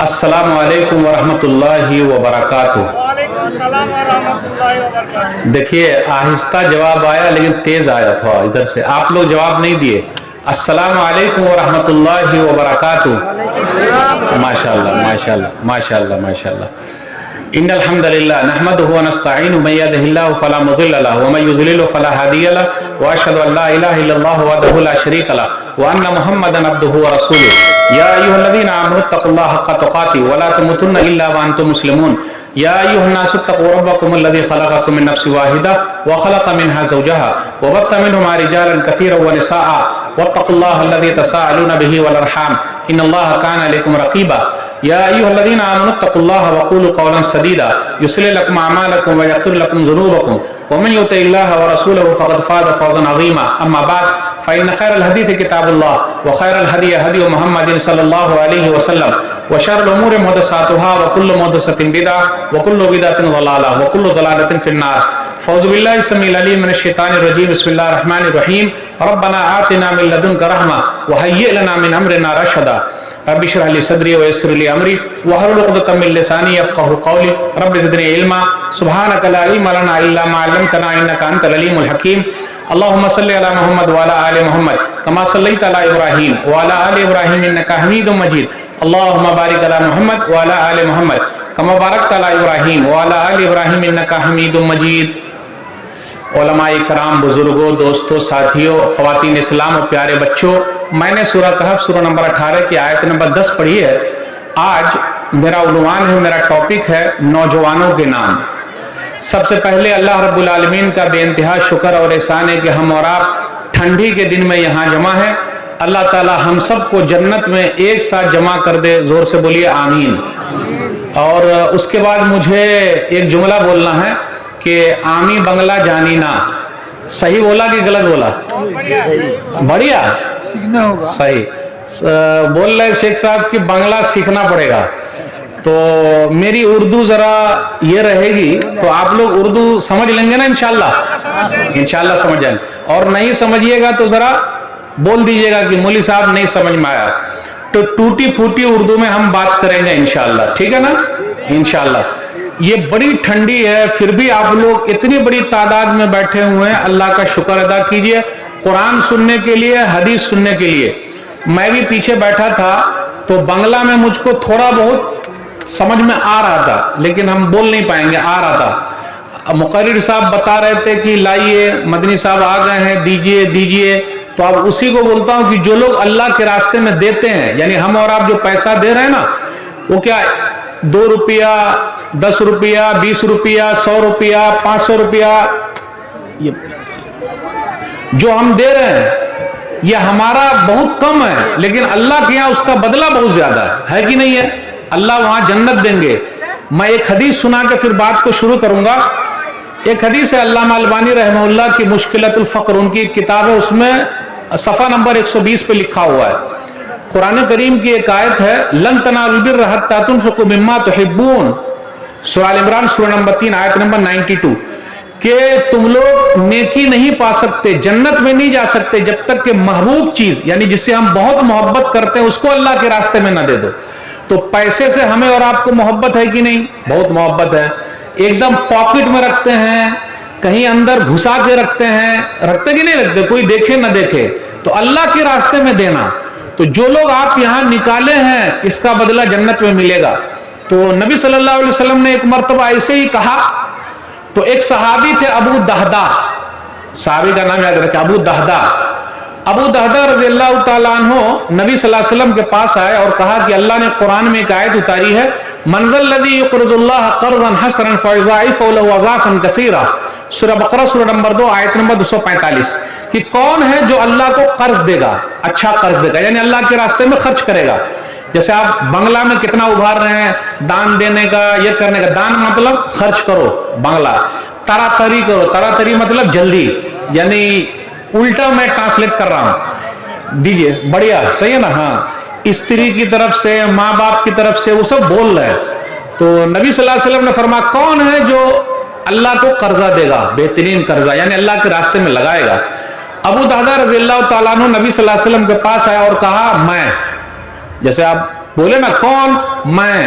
अस्सलामु अलैकुम वरहमतुल्लाहि वबरकातुहू। देखिए आहिस्ता जवाब आया लेकिन तेज आया था इधर से, आप लोग जवाब नहीं दिए। अस्सलामु अलैकुम वरहमतुल्लाहि वबरकातुहू। माशाअल्लाह माशाअल्लाह माशाअल्लाह माशाअल्लाह। इन्नल हम्दुलिल्लाह नहमदुहु व नस्तईनुहु मन यहदिहिल्लाहु फला मुज़िल्ल लहु व मन युज़लिलहु फला हादिय लहु व अशहदु अन ला इलाहा इल्लल्लाहु वहदहु ला शरीका लहु व अन्न मुहम्मदन अब्दुहु व रसूलुहु। या अय्युहल्लज़ीना आमनु तक़ुल्लाह हक़्क़ तुक़ातिहि व ला तमूतुन्ना इल्ला व अंतुम मुस्लिमून। या अय्युहन्नासु इत्तक़ू रब्बकुमुल्लज़ी ख़लक़कुम मिन नफ़्सिन वाहिदा व ख़लक़ मिन्हा ज़ौजहा व बस्स मिन्हुमा रिजालन कसीरन व निसाअ वत्तक़ुल्लाह अल्लज़ी तसाअलूना बिही वल अर्हाम इन्नल्लाहा काना अलैकुम रक़ीबा। या अय्युहल्लज़ीना आमनु तक़ुल्लाह व क़ूलू क़ौलन सदीदा युस्लिह लकुम अअमालकुम व यग़फ़िर लकुम ज़ुनूबकुम व मन युतिइल्लाह व रसूलहु फ़क़द फ़ाज़ फ़ौज़न अज़ीमा। अम्मा बअद फ़इन्न ख़ैरल हदीस किताबुल्लाह व ख़ैरल हदी हदी मुहम्मदिन सल्लल्लाहु अलैहि वसल्लम व शर्रुल उमूरि मुहदसातुहा व कुल्लु मुहदसतिन बिदअह व कुल्लु बिदअतिन ज़लालह व कुल्लु ज़लालतिन फ़िन्नार। फ़ौज़ु बिल्लाहि समीइल अलीम मिनश शैतानिर रजीम। बिस्मिल्लाहिर रहमानिर रहीम। रब्बना आतिना मिन लदुनका रहमा व हय्यि लना मिन अमरिना रशदा। रब्बि इश्रह ली सदरी व यस्सिर ली अमरी वहलुल उक़दतम मिन लिसानी यफ़क़हू क़ौली। रब्बि ज़िदनी इल्मा सुब्हानका ला इल्मा लना इल्ला मा अल्लमतना इन्नका अंतल अलीमुल हकीम। अल्लाहुम्मा सल्लि अला मुहम्मद व अला आलि मुहम्मद कमा सल्लैता अला इब्राहीम व अला आलि इब्राहीम इन्नका हमीदुम मजीद। अल्लाहुम्मा बारिक अला मुहम्मद व अला आलि मुहम्मद कमा बारकता अला इब्राहीम व अला आलि इब्राहीम इन्नका हमीदुम मजीद। उलमाए कराम, बुजुर्गों, दोस्तों, साथियों, ख़वातीन इस्लाम और प्यारे बच्चों, मैंने सूरह कहफ सूरह नंबर 18 की आयत नंबर 10 पढ़ी है। आज मेरा उन्वान है, मेरा टॉपिक है नौजवानों के नाम। सबसे पहले अल्लाह रब्बुल आलमीन का बेइंतहा शुक्र और एहसान है कि हम और आप ठंडी के दिन में यहाँ जमा है। अल्लाह ताला हम सबको जन्नत में एक साथ जमा कर दे। जोर से बोलिए आमीन। और उसके बाद मुझे एक जुमला बोलना है कि आमी बंगला जानी ना। सही बोला कि गलत बोला? बढ़िया, सीखना होगा। सही बोल रहे शेख साहब कि बंगला सीखना पड़ेगा। तो मेरी उर्दू जरा ये रहेगी, तो आप लोग उर्दू समझ लेंगे ना इंशाल्लाह? इंशाल्लाह समझ जाएंगे। और नहीं समझिएगा तो जरा बोल दीजिएगा कि मौली साहब नहीं समझ में आया। तो टूटी फूटी उर्दू में हम बात करेंगे इंशाल्लाह, ठीक है ना? इंशाल्लाह। ये बड़ी ठंडी है, फिर भी आप लोग इतनी बड़ी तादाद में बैठे हुए हैं। अल्लाह का शुक्र अदा कीजिए कुरान सुनने के लिए, हदीस सुनने के लिए। मैं भी पीछे बैठा था तो बंगला में मुझको थोड़ा बहुत समझ में आ रहा था, लेकिन हम बोल नहीं पाएंगे, आ रहा था। मुकर्रिर साहब बता रहे थे कि लाइए मदनी साहब आ गए हैं, दीजिए दीजिए। तो अब उसी को बोलता हूँ कि जो लोग अल्लाह के रास्ते में देते हैं, यानी हम और आप जो पैसा दे रहे हैं ना, वो क्या 2 रुपया, 10 रुपया, 20 रुपया, 100 रुपया, 500 रुपया, ये जो हम दे रहे हैं ये हमारा बहुत कम है, लेकिन अल्लाह के यहाँ उसका बदला बहुत ज्यादा है कि नहीं है? अल्लाह वहां जन्नत देंगे। मैं एक हदीस सुना के फिर बात को शुरू करूंगा। एक हदीस है अल्लामा अलबानी रहमहुल्लाह की मुश्किलतुल फ़क्र, उनकी किताब है, उसमें सफ़ा नंबर 120 पे लिखा हुआ है। कुरान करीम की एक आयत है, लन तनालुल बिर्र हत्ता तुनफ़िक़ू मिम्मा तुहिब्बून, सूरह आल इमरान सूरह नंबर 3 आयत नंबर 92, कि तुम लोग नेकी नहीं पा सकते, जन्नत में नहीं जा सकते जब तक कि महबूब चीज, यानी जिससे हम बहुत मोहब्बत करते हैं, उसको अल्लाह के रास्ते में ना दे दो। तो पैसे से हमें और आपको मोहब्बत है कि नहीं? बहुत मोहब्बत है। एकदम पॉकेट में रखते हैं, कहीं अंदर घुसा के रखते हैं, रखते कि नहीं रखते, कोई देखे ना देखे। तो अल्लाह के रास्ते में देना। तो जो लोग आप यहाँ निकाले हैं इसका बदला जन्नत में मिलेगा। तो नबी सल्लल्लाहु अलैहि वसल्लम ने एक मर्तबा ऐसे ही कहा। तो एक सहाबी थे अबू दहदा, सहाबी का नाम याद रखें, अबू दहदा। अबू दहदा रज़ियल्लाहु ताला अन्हु नबी सल्लल्लाहु अलैहि वसल्लम के पास आए और कहा कि अल्लाह ने कुरान में एक आयत उतारी है, मनज़ल लज़ी युक़रिज़ुल्लाह क़र्ज़न हसनन फ़युज़ाइफ़ु लहु अज़ाफ़न कसीरा, सूरह बकरा सूरह नंबर 2 आयत नंबर 245, कि कौन है जो अल्लाह को कर्ज देगा, अच्छा कर्ज देगा, यानी अल्लाह के रास्ते में खर्च करेगा। जैसे आप बंगला में कितना उभार रहे हैं, दान देने का, ये करने का। दान मतलब खर्च करो, बंगला। तरातरी करो, तरातरी मतलब जल्दी, यानी उल्टा मैं ट्रांसलेट कर रहा हूं, दीजिए, बढ़िया, सही है ना? हाँ, स्त्री की तरफ से, माँ बाप की तरफ से, वो सब बोल रहे हैं। तो नबी सल्लल्लाहु अलैहि वसल्लम ने फरमाया, कौन है जो अल्लाह को कर्जा देगा, बेहतरीन कर्जा, यानी अल्लाह के रास्ते में लगाएगा। अबू दहदा रज़ियल्लाहु ताला अन्हु नबी सल्लल्लाहु अलैहि वसल्लम के पास आया और कहा, मैं, जैसे आप बोले ना कौन, मैं,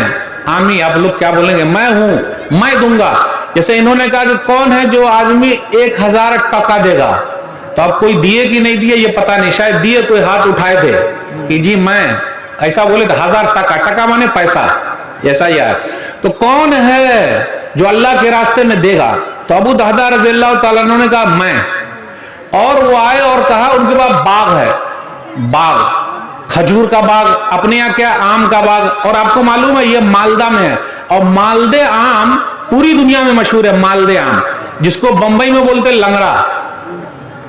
आमी, आप लोग क्या बोलेंगे, मैं हूं, मैं दूंगा। जैसे इन्होंने कहा कि कौन है जो आदमी 1000 टका देगा, तो अब कोई दिए कि नहीं दिए ये पता नहीं, शायद दिए, कोई हाथ उठाए थे कि जी मैं, ऐसा बोले तो 1000 टका, टका माने पैसा, ऐसा ही है। तो कौन है जो अल्लाह के रास्ते में देगा? तो अबू दहदा रज़ियल्लाहु ताला अन्हु ने कहा मैं। और वो आए और कहा उनके पास बाग है, बाग, खजूर का बाग, अपने यहाँ क्या आम का बाग, और आपको मालूम है ये मालदा में है, और मालदे आम पूरी दुनिया में मशहूर है, मालदे आम, जिसको बंबई में बोलते हैं लंगड़ा।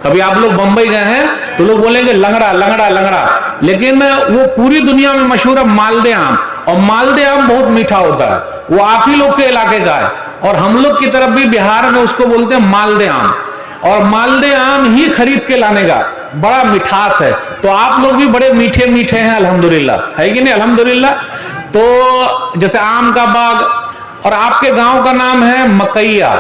कभी आप लोग बंबई गए हैं तो लोग बोलेंगे लंगड़ा लंगड़ा लंगड़ा, लेकिन वो पूरी दुनिया में मशहूर है मालदे आम। और मालदे आम बहुत मीठा होता है, वो आप ही लोग के इलाके का है, और हम लोग की तरफ भी बिहार में उसको बोलते हैं मालदे आम। और मालदे आम ही खरीद के लाने का, बड़ा मिठास है। तो आप लोग भी बड़े मीठे मीठे हैं अल्हम्दुलिल्लाह, है कि नहीं अल्हम्दुलिल्लाह। तो जैसे आम का बाग, और आपके गांव का नाम है मकैया।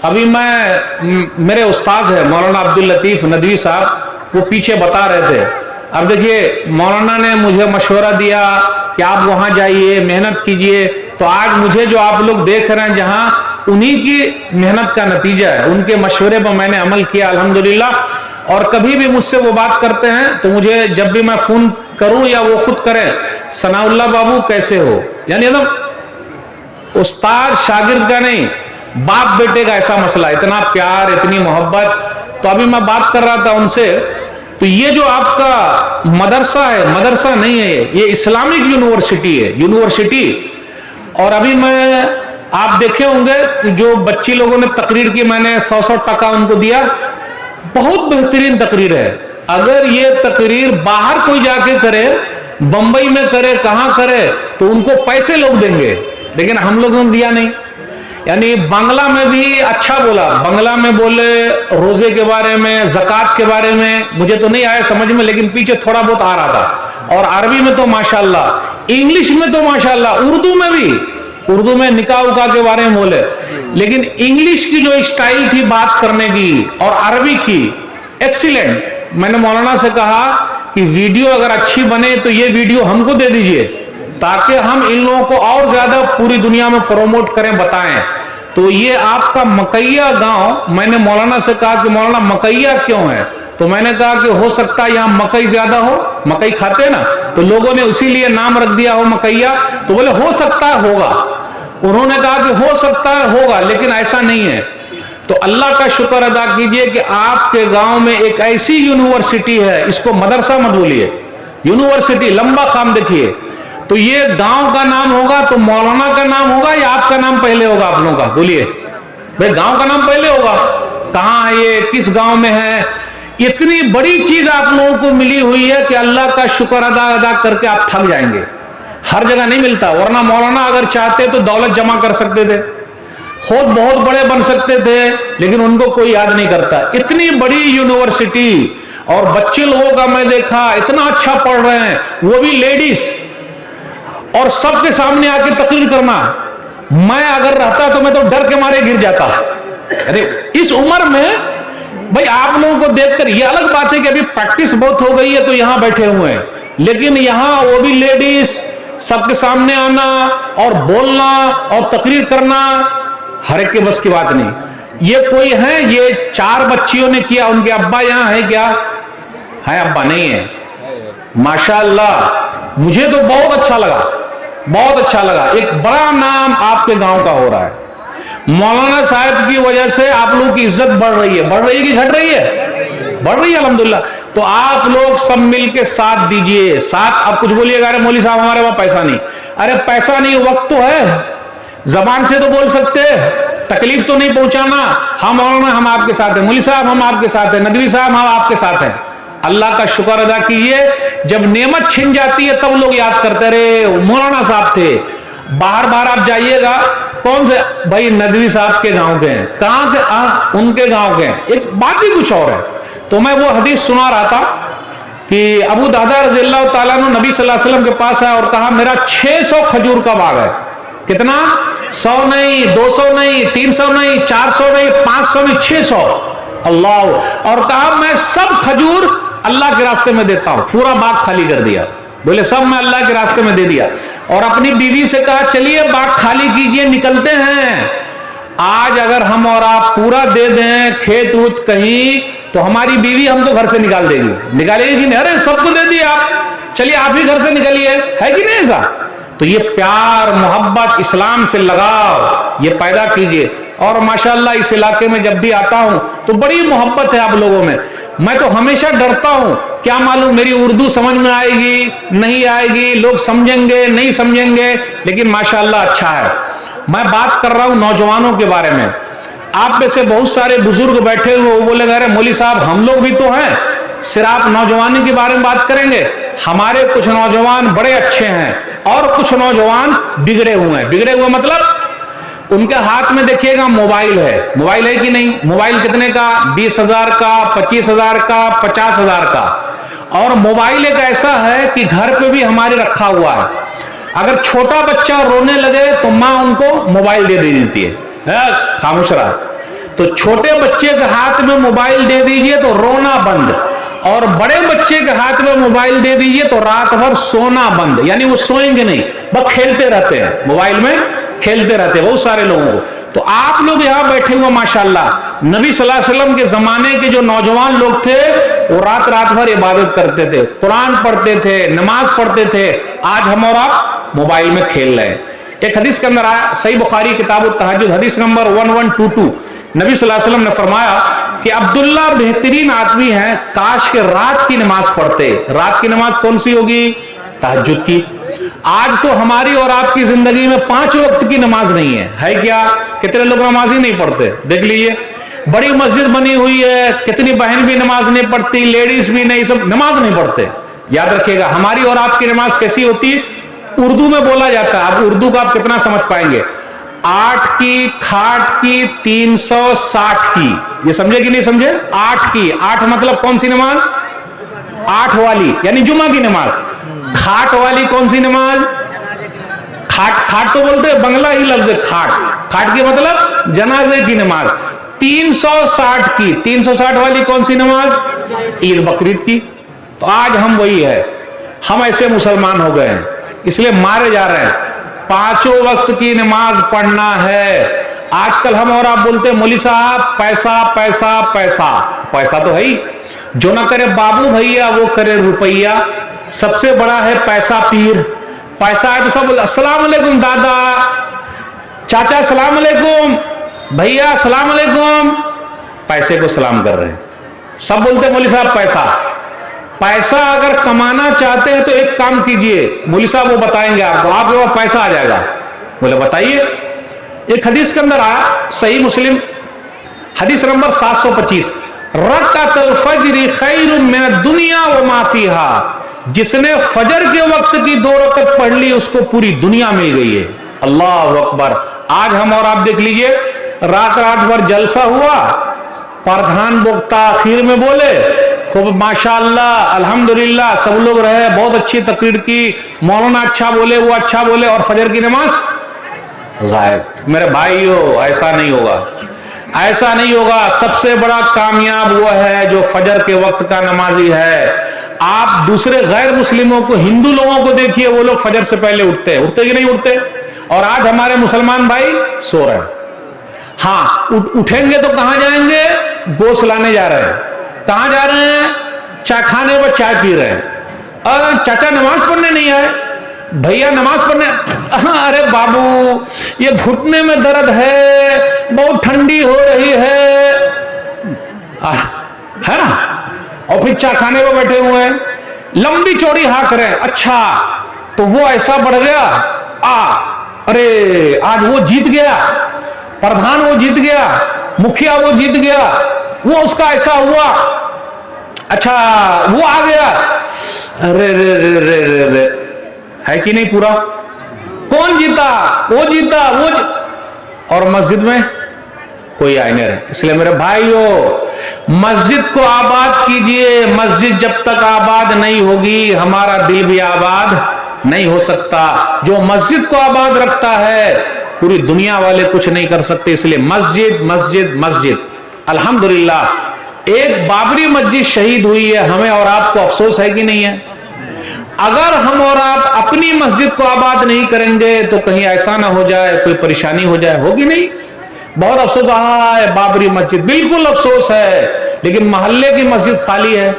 अभी मेरे उस्ताद है मौलाना अब्दुल लतीफ नदवी साहब, वो पीछे बता रहे थे। अब देखिए मौलाना ने मुझे मशवरा दिया कि आप वहां जाइए, मेहनत कीजिए, तो आज मुझे जो आप लोग देख रहे हैं जहां, उन्हीं की मेहनत का नतीजा है, उनके मशवरे पर मैंने अमल किया अल्हम्दुलिल्लाह। और कभी भी मुझसे वो बात करते हैं तो मुझे जब भी मैं फोन करूं या वो खुद करें, सनाउल्लाह बाबू कैसे हो, यानी एकदम उस्ताद शागिर्द का नहीं, बाप बेटे का ऐसा मसला, इतना प्यार, इतनी मोहब्बत। तो अभी मैं बात कर रहा था उनसे, तो ये जो आपका मदरसा है, मदरसा नहीं है ये इस्लामिक यूनिवर्सिटी है, यूनिवर्सिटी। और अभी आप देखे होंगे कि जो बच्ची लोगों ने तकरीर की, मैंने 100 टका उनको दिया, बहुत बेहतरीन तकरीर है। अगर ये तकरीर बाहर कोई जाके करे, बंबई में करे, कहां करे, तो उनको पैसे लोग देंगे, लेकिन हम लोगों ने दिया नहीं। यानी बांग्ला में भी अच्छा बोला, बांग्ला में बोले रोजे के बारे में, ज़कात के बारे में, मुझे तो नहीं आया समझ में, लेकिन पीछे थोड़ा बहुत आ रहा था। और अरबी में तो माशाल्लाह, इंग्लिश में तो माशाल्लाह, उर्दू में भी, उर्दू में निकाह उका के बारे में बोले, लेकिन इंग्लिश की जो स्टाइल थी बात करने की और अरबी की, एक्सीलेंट। मैंने मौलाना से कहा कि वीडियो अगर अच्छी बने तो ये वीडियो हमको दे दीजिए, ताकि हम इन लोगों को और ज्यादा पूरी दुनिया में प्रमोट करें, बताएं। तो ये आपका मकैया गांव, मैंने मौलाना से कहा कि मौलाना मकैया क्यों है, तो मैंने कहा कि हो सकता है यहाँ मकई ज्यादा हो, मकई खाते हैं ना, तो लोगों ने इसीलिए नाम रख दिया हो मकैया। तो बोले हो सकता है होगा, उन्होंने कहा कि हो सकता है होगा, लेकिन ऐसा नहीं है। तो अल्लाह का शुक्र अदा कीजिए कि आपके गांव में एक ऐसी यूनिवर्सिटी है, इसको मदरसा मत बोलिए, यूनिवर्सिटी, लंबा खाम देखिए। तो ये गांव का नाम होगा तो मौलाना का नाम होगा या आपका नाम पहले होगा? आप लोगों का बोलिए भाई, गांव का नाम पहले होगा? कहां है ये, किस गांव में है? इतनी बड़ी चीज आप लोगों को मिली हुई है कि अल्लाह का शुक्र अदा करके आप थक जाएंगे। हर जगह नहीं मिलता, वरना मौलाना अगर चाहते तो दौलत जमा कर सकते थे, खुद बहुत बड़े बन सकते थे, लेकिन उनको कोई याद नहीं करता। इतनी बड़ी यूनिवर्सिटी, और बच्चे लोगों का मैं देखा इतना अच्छा पढ़ रहे हैं, वो भी लेडीज, और सबके सामने आके तकरीर करना। मैं अगर रहता तो मैं तो डर के मारे गिर जाता। अरे इस उम्र में भाई आप लोगों को देखकर, ये अलग बात है कि अभी प्रैक्टिस बहुत हो गई है तो यहां बैठे हुए हैं, लेकिन यहां वो भी लेडीज, सबके सामने आना और बोलना और तकरीर करना हर एक के बस की बात नहीं। ये कोई है, ये 4 बच्चियों ने किया, उनके अब्बा यहां है क्या? है अब्बा? नहीं है। माशाअल्लाह, मुझे तो बहुत अच्छा लगा, बहुत अच्छा लगा। एक बड़ा नाम आपके गांव का हो रहा है। मौलाना साहब की वजह से आप लोगों की इज्जत बढ़ रही है। बढ़ रही है कि घट रही है? बढ़ रही है अल्हम्दुलिल्लाह। तो आप लोग सब मिलके साथ दीजिए, साथ। अब कुछ बोलिएगा अरे मौली साहब हमारे वहां पैसा नहीं, अरे पैसा नहीं, वक्त तो है, जबान से तो बोल सकते, तकलीफ तो नहीं पहुंचाना। हम मौलाना हम आपके साथ हैं, मौली साहब हम आपके साथ हैं, नदवी साहब हम आपके साथ हैं। अल्लाह का शुक्र अदा कीजिए, जब नेमत छिन जाती है तब लोग याद करते रहे मौलाना साहब थे। बाहर बाहर आप जाइएगा, कौन से भाई नदवी साहब के गांव के हैं, कहां के? उनके गांव के हैं। एक बात ही कुछ और है। तो मैं वो हदीस सुना रहा था कि अबू दहदा रज़ियल्लाहु ताला अन्हु नबी सल्लल्लाहु अलैहि वसल्लम के पास आया और कहा मेरा 600 खजूर का बाग है। कितना? 100 नहीं, 200 नहीं, 300 नहीं, 400 नहीं, 500 नहीं, 600। अल्लाह। और कहा मैं सब खजूर अल्लाह के रास्ते में देता हूं। पूरा बाग खाली कर दिया। बोले सब मैं अल्लाह के रास्ते में दे दिया। और अपनी बीवी से कहा चलिए बाग खाली कीजिए, निकलते हैं। आज अगर हम और आप पूरा दे दें खेत उत कहीं, तो हमारी बीवी हमको घर से निकाल देगी। निकालेगी कि नहीं? अरे सबको दे दिया आप, चलिए आप ही घर से निकलिए, है कि नहीं ऐसा? तो ये प्यार मोहब्बत इस्लाम से लगाव ये पैदा कीजिए। और माशाअल्लाह इस इलाके में जब भी आता हूं तो बड़ी मोहब्बत है आप लोगों में। मैं तो हमेशा डरता हूं, क्या मालूम मेरी उर्दू समझ में आएगी नहीं आएगी, लोग समझेंगे नहीं समझेंगे, लेकिन माशाअल्लाह अच्छा है। मैं बात कर रहा हूं नौजवानों के बारे में। आप में से बहुत सारे बुजुर्ग बैठे हुए, वो बोलेंगे अरे मौली साहब हम लोग भी तो हैं, सिर्फ आप नौजवानी के बारे में बात करेंगे। हमारे कुछ नौजवान बड़े अच्छे हैं और कुछ नौजवान बिगड़े हुए हैं। बिगड़े हुए मतलब उनके हाथ में देखिएगा मोबाइल है। मोबाइल है कि नहीं? मोबाइल कितने का? 20,000 का, 25,000 का, 50,000 का। और मोबाइल एक ऐसा है कि घर पे भी हमारे रखा हुआ है। अगर छोटा बच्चा रोने लगे तो माँ उनको मोबाइल दे देती है, खामोश रहा। तो छोटे बच्चे के हाथ में मोबाइल दे दीजिए तो रोना बंद, और बड़े बच्चे के हाथ में मोबाइल दे दीजिए तो रात भर सोना बंद। यानी वो सोएंगे नहीं, बस खेलते रहते हैं, मोबाइल में खेलते रहते हैं बहुत सारे लोगों को। तो आप लोग यहाँ बैठे हुए माशाल्लाह, नबी सल्लल्लाहु अलैहि वसल्लम के जमाने के जो नौजवान लोग थे वो रात रात भर इबादत करते थे, कुरान पढ़ते थे, नमाज पढ़ते थे। आज हम और आप मोबाइल में खेल रहे हैं। एक हदीस के अंदर आया, सही बुखारी किताब तहज्जुद हदीस नंबर 1122, नबी सल्लल्लाहु अलैहि वसल्लम ने फरमाया कि अब्दुल्ला बेहतरीन आदमी है, काश के रात की नमाज पढ़ते। रात की नमाज कौन सी होगी? तहज्जुद की। आज तो हमारी और आपकी जिंदगी में 5 वक्त की नमाज नहीं है क्या? कितने लोग नमाज ही नहीं पढ़ते, देख लीजिए। बड़ी मस्जिद बनी हुई है, कितनी बहन भी नमाज नहीं पढ़ती, लेडीज भी नहीं, सब नमाज नहीं पढ़ते। याद रखिएगा हमारी और आपकी नमाज कैसी होती है? उर्दू में बोला जाता है, अब उर्दू का आप कितना समझ पाएंगे? 8 की, खाट की, 360 की। ये समझे कि नहीं समझे? 8 की, 8 मतलब कौन सी नमाज? 8 वाली, यानी जुमा की नमाज। खाट वाली कौन सी नमाज? खाट तो बोलते हैं, बंगला ही लफ्ज है खाट। खाट की मतलब जनाजे की नमाज। 360 की, 360 वाली कौन सी नमाज? ईद बकरीद की। तो आज हम वही है, हम ऐसे मुसलमान हो गए हैं, इसलिए मारे जा रहे हैं। 5 वक्त की नमाज पढ़ना है। आजकल हम और आप बोलते हैं मौली साहब पैसा पैसा पैसा। पैसा तो है ही, जो ना करे बाबू भैया वो करे रुपया। सबसे बड़ा है पैसा पीर। पैसा है तो सब बोले अस्सलाम वालेकुम दादा, चाचा सलाम अलैकुम, भैया सलाम अलैकुम, पैसे को सलाम कर रहे हैं। सब बोलते हैं मौली साहब पैसा। पैसा अगर कमाना चाहते हैं तो एक काम कीजिए, मौली साहब वो बताएंगे आपको, आपके पास पैसा आ जाएगा। बोले बताइए। एक हदीस के अंदर आया, सही मुस्लिम हदीस नंबर 725, रकातुल फज्र खैरुम मिनद दुनिया व मा फीहा। जिसने फजर के वक्त की 2 रकत पढ़ ली उसको पूरी दुनिया मिल गई है। अल्लाह अकबर। आज हम और आप देख लीजिए, रात रात भर जलसा हुआ, प्रधान वक्ता आखिर में बोले, खूब माशाअल्लाह अल्हम्दुलिल्लाह सब लोग रहे, बहुत अच्छी तकरीर की, मौलाना अच्छा बोले, वो अच्छा बोले, और फजर की नमाज गायब। मेरे भाइयों ऐसा नहीं होगा, ऐसा नहीं होगा। सबसे बड़ा कामयाब वो है जो फजर के वक्त का नमाजी है। आप दूसरे गैर मुस्लिमों को, हिंदू लोगों को देखिए, वो लोग फजर से पहले उठते हैं, उठते कि नहीं उठते? और आज हमारे मुसलमान भाई सो रहे हैं। हाँ उठेंगे तो कहां जाएंगे? गोश्त लाने जा रहे हैं। कहां जा रहे हैं? चाय खाने पर चाय पी रहे हैं। और चाचा नमाज पढ़ने नहीं आए, भैया नमाज पढ़ने, अरे बाबू ये घुटने में दर्द है, बहुत ठंडी हो रही है ना? और फिर चाय खाने पर बैठे हुए हैं, लंबी चौड़ी हाँक रहे हैं। अच्छा तो वो ऐसा बढ़ गया, अरे आज वो जीत गया, प्रधान वो जीत गया, मुखिया वो जीत गया, वो उसका ऐसा हुआ, अच्छा वो आ गया, अरे रे रे रे रे रे, है कि नहीं? पूरा कौन जीता? वो जीता, और मस्जिद में कोई आए नहीं रहे। इसलिए मेरे भाइयों मस्जिद को आबाद कीजिए। मस्जिद जब तक आबाद नहीं होगी हमारा दिल भी आबाद नहीं हो सकता। जो मस्जिद को आबाद रखता है पूरी दुनिया वाले कुछ नहीं कर सकते। इसलिए मस्जिद मस्जिद मस्जिद। अल्हम्दुलिल्लाह एक बाबरी मस्जिद शहीद हुई है, हमें और आपको अफसोस है कि नहीं है? अगर हम और आप अपनी मस्जिद को आबाद नहीं करेंगे तो कहीं ऐसा ना हो जाए, कोई परेशानी हो जाए, होगी नहीं। बहुत अफसोस है बाबरी मस्जिद, बिल्कुल अफसोस है, लेकिन मोहल्ले की मस्जिद खाली है।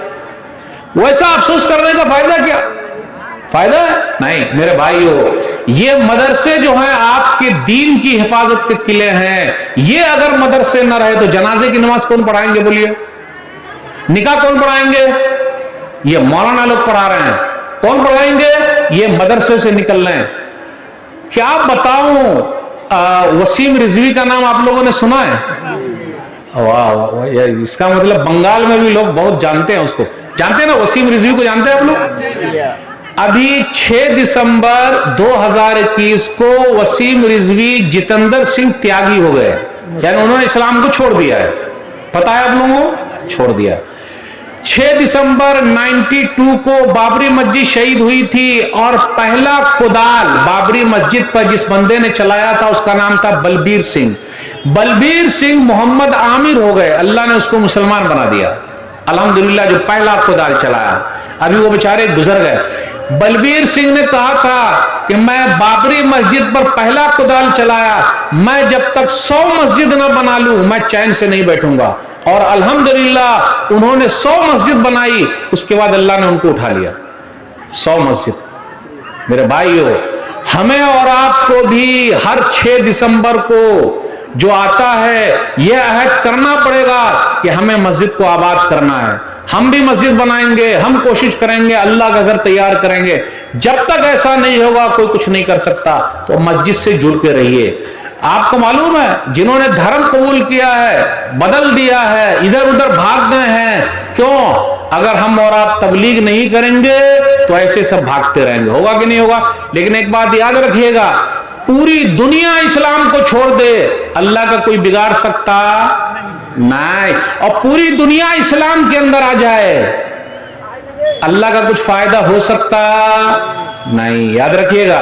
वैसा अफसोस करने का फायदा क्या? फायदा है नहीं मेरे भाइयों। ये मदरसे जो हैं आपके दीन की हिफाजत के किले हैं। ये अगर मदरसे न रहे तो जनाजे की नमाज कौन पढ़ाएंगे बोलिए? निकाह कौन पढ़ाएंगे? ये मौलाना लोग पढ़ा रहे हैं। कौन पढ़ाएंगे? ये मदरसे से निकल रहे हैं। क्या बताऊं, वसीम रिजवी का नाम आप लोगों ने सुना है? वाह वाह, इसका मतलब बंगाल में भी लोग बहुत जानते हैं उसको। जानते हैं ना, वसीम रिजवी को जानते हैं आप लोग? अभी 6 दिसंबर 2021 को वसीम रिजवी जितेंद्र सिंह त्यागी हो गए, यानी उन्होंने इस्लाम को छोड़ दिया है। पता है आप लोगों को? छोड़ दिया। 6 दिसंबर 92 को बाबरी मस्जिद शहीद हुई थी और पहला कुदाल बाबरी मस्जिद पर जिस बंदे ने चलाया था उसका नाम था बलबीर सिंह। बलबीर सिंह मोहम्मद आमिर हो गए, अल्लाह ने उसको मुसलमान बना दिया अल्हम्दुलिल्लाह। जो पहला कुदाल चलाया, अभी वो बेचारे गुजर गए। बलबीर सिंह ने कहा था कि मैं बाबरी मस्जिद पर पहला कुदाल चलाया, मैं जब तक 100 मस्जिद न बना लूं मैं चैन से नहीं बैठूंगा। और अल्हम्दुलिल्लाह उन्होंने 100 मस्जिद बनाई, उसके बाद अल्लाह ने उनको उठा लिया। 100 मस्जिद। मेरे भाइयों, हमें और आपको भी हर 6 दिसंबर को जो आता है यह अहद करना पड़ेगा कि हमें मस्जिद को आबाद करना है। हम भी मस्जिद बनाएंगे, हम कोशिश करेंगे, अल्लाह का घर तैयार करेंगे। जब तक ऐसा नहीं होगा कोई कुछ नहीं कर सकता। तो मस्जिद से जुड़ के रहिए। आपको मालूम है, जिन्होंने धर्म कबूल किया है, बदल दिया है, इधर उधर भाग गए हैं, क्यों? अगर हम और आप तबलीग नहीं करेंगे तो ऐसे सब भागते रहेंगे। होगा कि नहीं होगा? लेकिन एक बात याद रखिएगा, पूरी दुनिया इस्लाम को छोड़ दे, अल्लाह का कोई बिगाड़ सकता नहीं। और पूरी दुनिया इस्लाम के अंदर आ जाए, अल्लाह का कुछ फायदा हो सकता नहीं। याद रखिएगा,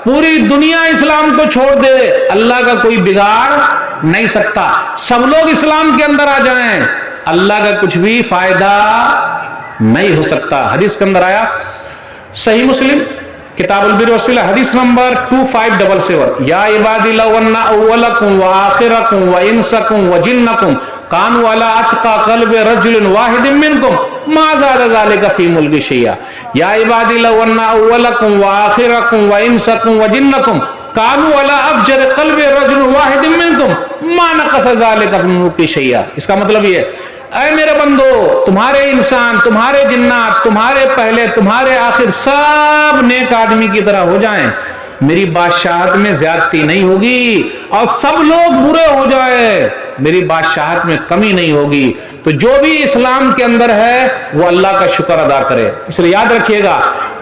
पूरी दुनिया इस्लाम को छोड़ दे, अल्लाह का कोई बिगाड़ नहीं सकता। सब लोग इस्लाम के अंदर आ जाएं, अल्लाह का कुछ भी फायदा नहीं हो सकता। हदीस के अंदर आया, सही मुस्लिम किताबुल बिर वसीला, हदीस नंबर 2577, या इबादी लौ अन्ना अव्वलकुम व आखिरकुम व इंसकुम व जिन्नकुम कानू अला अत्का क़ल्बि रजुलिन वाहिदिन मिनकुम मा ज़ादा ज़ालिका फ़ी मुल्की शैया। या इबादी लौ अन्ना अव्वलकुम व आखिरकुम व इंसकुम व जिन्नकुम कानू अला अफ़जर क़ल्बि रजुलिन वाहिदिन मिनकुम मा नक़सा ज़ालिका फ़ी मुल्की शैया। इसका मतलब ये, ऐ मेरे बंदो, तुम्हारे इंसान, तुम्हारे जिन्नात, तुम्हारे पहले, तुम्हारे आखिर सब नेक आदमी की तरह हो जाएं, मेरी बादशाहत में ज्यादती नहीं होगी। और सब लोग बुरे हो जाए, मेरी बादशाहत में कमी नहीं होगी। तो जो भी इस्लाम के अंदर है वो अल्लाह का शुक्र अदा करे। इसलिए याद रखिएगा,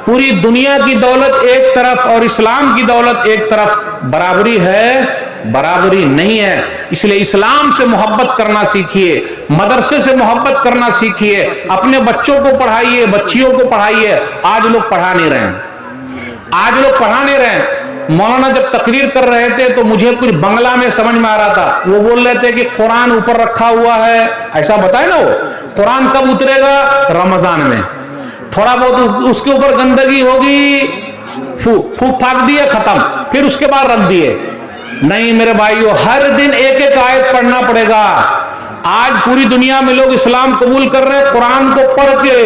पूरी दुनिया की दौलत एक तरफ और इस्लाम की दौलत एक तरफ बराबरी है? बराबरी नहीं है। इसलिए इस्लाम से मोहब्बत करना सीखिए, मदरसे से मोहब्बत करना सीखिए, अपने बच्चों को पढ़ाइए, बच्चियों को पढ़ाइए। आज लोग पढ़ा नहीं रहे हैं, आज लोग पढ़ा नहीं रहे हैं। मौलाना जब तकरीर कर रहे थे तो मुझे कुछ बंगला में समझ में आ रहा था। वो बोल रहे थे कि कुरान ऊपर रखा हुआ है, ऐसा बताए ना। वो कुरान कब उतरेगा? रमजान में। थोड़ा बहुत उसके ऊपर गंदगी होगी, फूक फाक दिए, खत्म, फिर उसके बाद रख दिए। नहीं मेरे भाइयों, हर दिन एक एक आयत पढ़ना पड़ेगा। आज पूरी दुनिया में लोग इस्लाम कबूल कर रहे हैं कुरान को पढ़ के,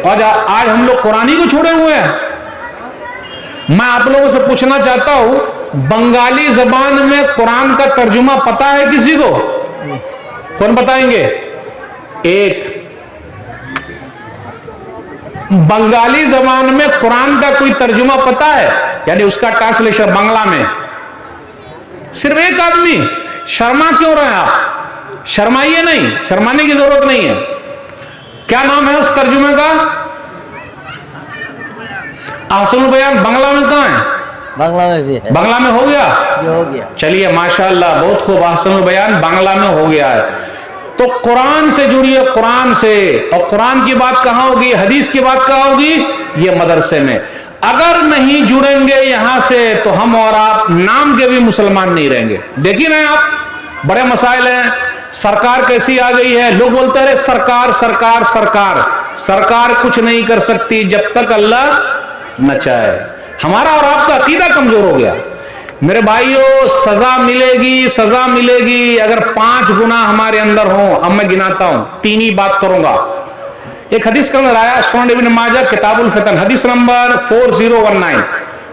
और आज हम लोग कुरान ही को छोड़े हुए हैं। मैं आप लोगों से पूछना चाहता हूं, बंगाली जबान में कुरान का तर्जुमा पता है किसी को? कौन बताएंगे? एक बंगाली जबान में कुरान का कोई तर्जुमा पता है? यानी उसका ट्रांसलेशन बांग्ला में? सिर्फ एक आदमी। शर्मा क्यों रहे आप? शर्माइए नहीं, शर्माने की जरूरत नहीं है। क्या नाम है उस तर्जुमे का? अहसनुल बयान बांग्ला में कहाँ है? बांग्ला में भी है। बांग्ला में हो गया? जो हो गया। चलिए माशाअल्लाह, बहुत खूब, अहसनुल बयान बांग्ला में हो गया है। तो कुरान से जुड़िए, कुरान से। और कुरान की बात कहाँ होगी, हदीस की बात कहाँ होगी? ये मदरसे में। अगर नहीं जुड़ेंगे यहां से तो हम और आप नाम के भी मुसलमान नहीं रहेंगे। देखिए ना आप, बड़े मसाइल हैं। सरकार कैसी आ गई है, लोग बोलते हैं सरकार सरकार सरकार। सरकार कुछ नहीं कर सकती जब तक अल्लाह नचाए। हमारा और आपका अकीदा कमजोर हो गया। मेरे भाइयों, सजा मिलेगी, सजा मिलेगी अगर 5 गुनाह हमारे अंदर हो। अब मैं गिनाता हूं, 3 ही बात करूंगा। एक हदीस के अंदर आया, सुनन इब्न माजा किताबुल फितन, हदीस नंबर 4019,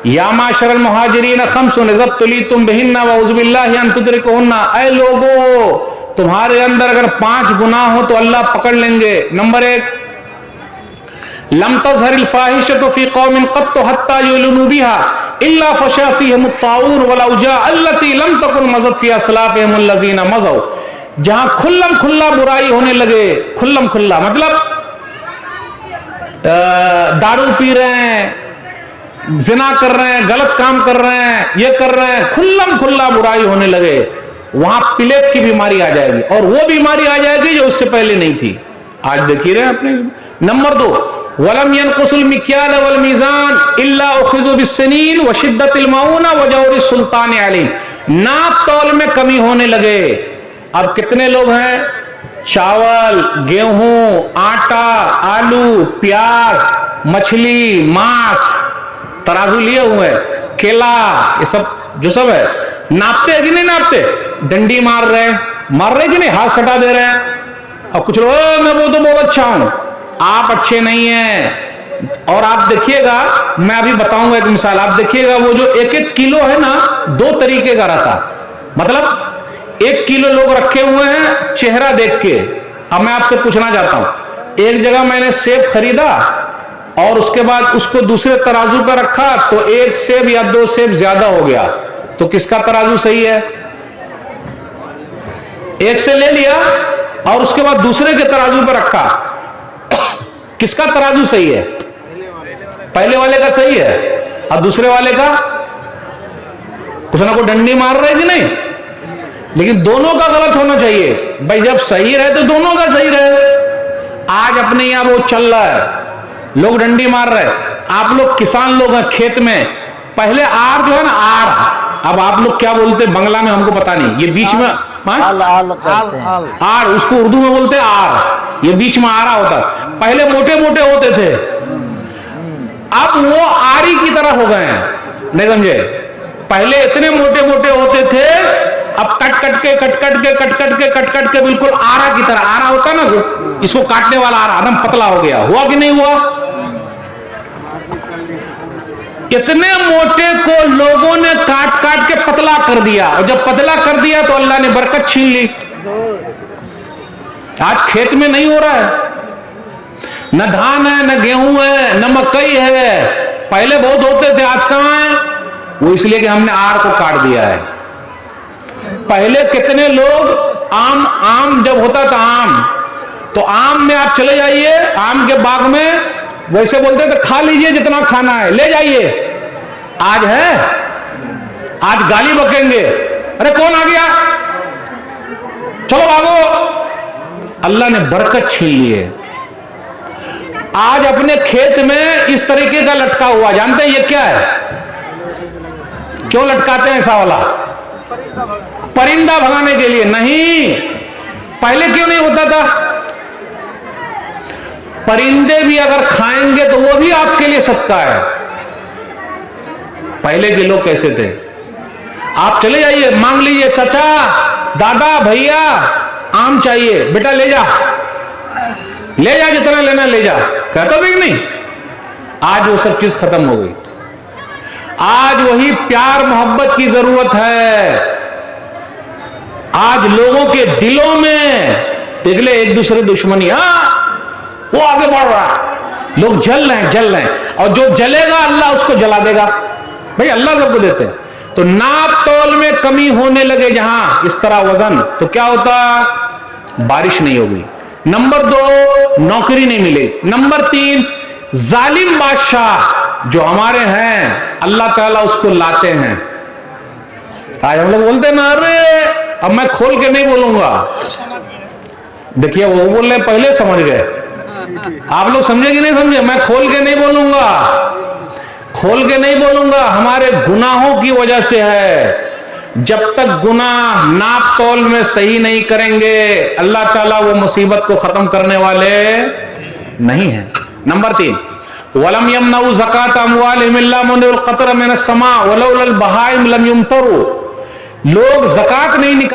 या माशरल मुहाजिरीन खम्सुन इज़्तुलीतुम बिहिन्ना व औज़ु बिल्लाहि अन तुदरिकुहुन्ना। ऐ लोगो, तुम्हारे अंदर अगर 5 गुनाह हो तो अल्लाह पकड़ लेंगे। नंबर 1, लम तज़हरिल फाहिशतु फी कौमिन क़त्तु हत्ता युलिनु बिहा इल्ला फशा फीहिम अत्ताऊन वल औजा अल्लती लम तकुन मज़त फी अस्लाफ़िहिम अल्लज़ीना मज़ौ। जहां खुल्लम खुल्ला बुराई होने लगे, खुल्लम खुल्ला मतलब दारू पी रहे हैं, जिना कर रहे हैं, गलत काम कर रहे हैं, ये कर रहे हैं, खुल्लम खुल्ला बुराई होने लगे, वहां प्लेग की बीमारी आ जाएगी। और वो बीमारी आ जाएगी जो उससे पहले नहीं थी। आज देखिए रहे अपने। नंबर 2, वलम यनकुसुल मिक्याल वल मीज़ान इल्ला उखिज़ु बिस्सनीन व शिद्दतिल मऊना व जौरिस सुल्तान अलैहिम। नाप तौल में कमी होने लगे। अब कितने लोग हैं? चावल, गेहूं, आटा, आलू, प्याज, मछली, मांस, तराजू लिए हुए हैं, केला, ये सब जो सब है, नापते हैं कि नहीं नापते? डंडी मार रहे कि नहीं? हाथ सटा दे रहे हैं। अब कुछ लोग, मैं वो तो बहुत अच्छा हूं, आप अच्छे नहीं हैं। और आप देखिएगा, मैं अभी बताऊंगा एक मिसाल, आप देखिएगा वो जो 1-1 किलो है ना, 2 तरीके का रहता। मतलब 1 किलो लोग रखे हुए हैं चेहरा देख के। अब मैं आपसे पूछना चाहता हूं, एक जगह मैंने सेब खरीदा और उसके बाद उसको दूसरे तराजू पर रखा तो 1 सेब या 2 सेब ज्यादा हो गया, तो किसका तराजू सही है? एक से ले लिया और उसके बाद दूसरे के तराजू पर रखा, किसका तराजू सही है? पहले वाले का सही है। और दूसरे वाले का कुछ ना कुछ डंडी मार रहे कि नहीं? लेकिन दोनों का गलत होना चाहिए भाई। जब सही रहे तो दोनों का सही रहे। आज अपने यहां वो चल रहा है, लोग डंडी मार रहे हैं। आप लोग किसान लोग हैं, खेत में पहले आर जो है ना, आर, अब आप लोग क्या बोलते हैं बंगला में हमको पता नहीं, ये बीच में आर, उसको उर्दू में बोलते हैं आर, ये बीच में आरा होता। पहले मोटे मोटे होते थे, अब वो आरी की तरह हो गए हैं, नहीं समझे? पहले इतने मोटे मोटे होते थे, अब कट कट के बिल्कुल आरा की तरह। आरा होता ना, इसको काटने वाला आरा, एकदम पतला हो गया। हुआ कि नहीं हुआ? इतने मोटे को लोगों ने काट काट के पतला कर दिया, और जब पतला कर दिया तो अल्लाह ने बरकत छीन ली। आज खेत में नहीं हो रहा है, न धान है, न गेहूं है, न मकई है। पहले बहुत होते थे, आज कहां है? वो इसलिए कि हमने आर को काट दिया है। पहले कितने लोग आम जब होता था आम, तो आम में आप चले जाइए, आम के बाग में वैसे बोलते थे खा लीजिए जितना खाना है, ले जाइए। आज है, आज गाली बकेंगे, अरे कौन आ गया, चलो भागो। अल्लाह ने बरकत छीन ली है। आज अपने खेत में इस तरीके का लटका हुआ, जानते हैं ये क्या है? क्यों लटकाते हैं ऐसा वाला? परिंदा भगाने के लिए। नहीं, पहले क्यों नहीं होता था? परिंदे भी अगर खाएंगे तो वो भी आपके लिए सत्ता है। पहले के लोग कैसे थे? आप चले जाइए, मांग लीजिए, चाचा, दादा, भैया, आम चाहिए, बेटा ले जा, ले जा, जितना लेना ले जा, कहता भी नहीं। आज वो सब चीज खत्म हो गई। आज वही प्यार मोहब्बत की जरूरत है। आज लोगों के दिलों में पिघले एक दूसरे दुश्मनी, वो आगे बढ़ रहा है, लोग जल रहे हैं, और जो जलेगा अल्लाह उसको जला देगा। भाई अल्लाह सबको देते हैं। तो नाप तौल में कमी होने लगे जहां इस तरह वजन, तो क्या होता? बारिश नहीं होगी। नंबर 2, नौकरी नहीं मिले। नंबर 3, जालिम बादशाह जो हमारे हैं, अल्लाह ताला उसको लाते हैं। आज हम लोग बोलते हैं ना, अरे अब मैं खोल के नहीं बोलूंगा। देखिए वो बोल रहे पहले समझ गए, आप लोग समझे कि नहीं समझे? मैं खोल के नहीं बोलूंगा, खोल के नहीं बोलूंगा। हमारे गुनाहों की वजह से है। जब तक गुनाह नाप तौल में सही नहीं करेंगे, अल्लाह ताला वो मुसीबत को खत्म करने वाले नहीं है। नंबर 3, वलम यमनउ ज़कात अमवालिहिम इल्ला मुनिल क़त्र मिनस समा वलौलल बहाइम लम युमतरू। लोग ज़कात नहीं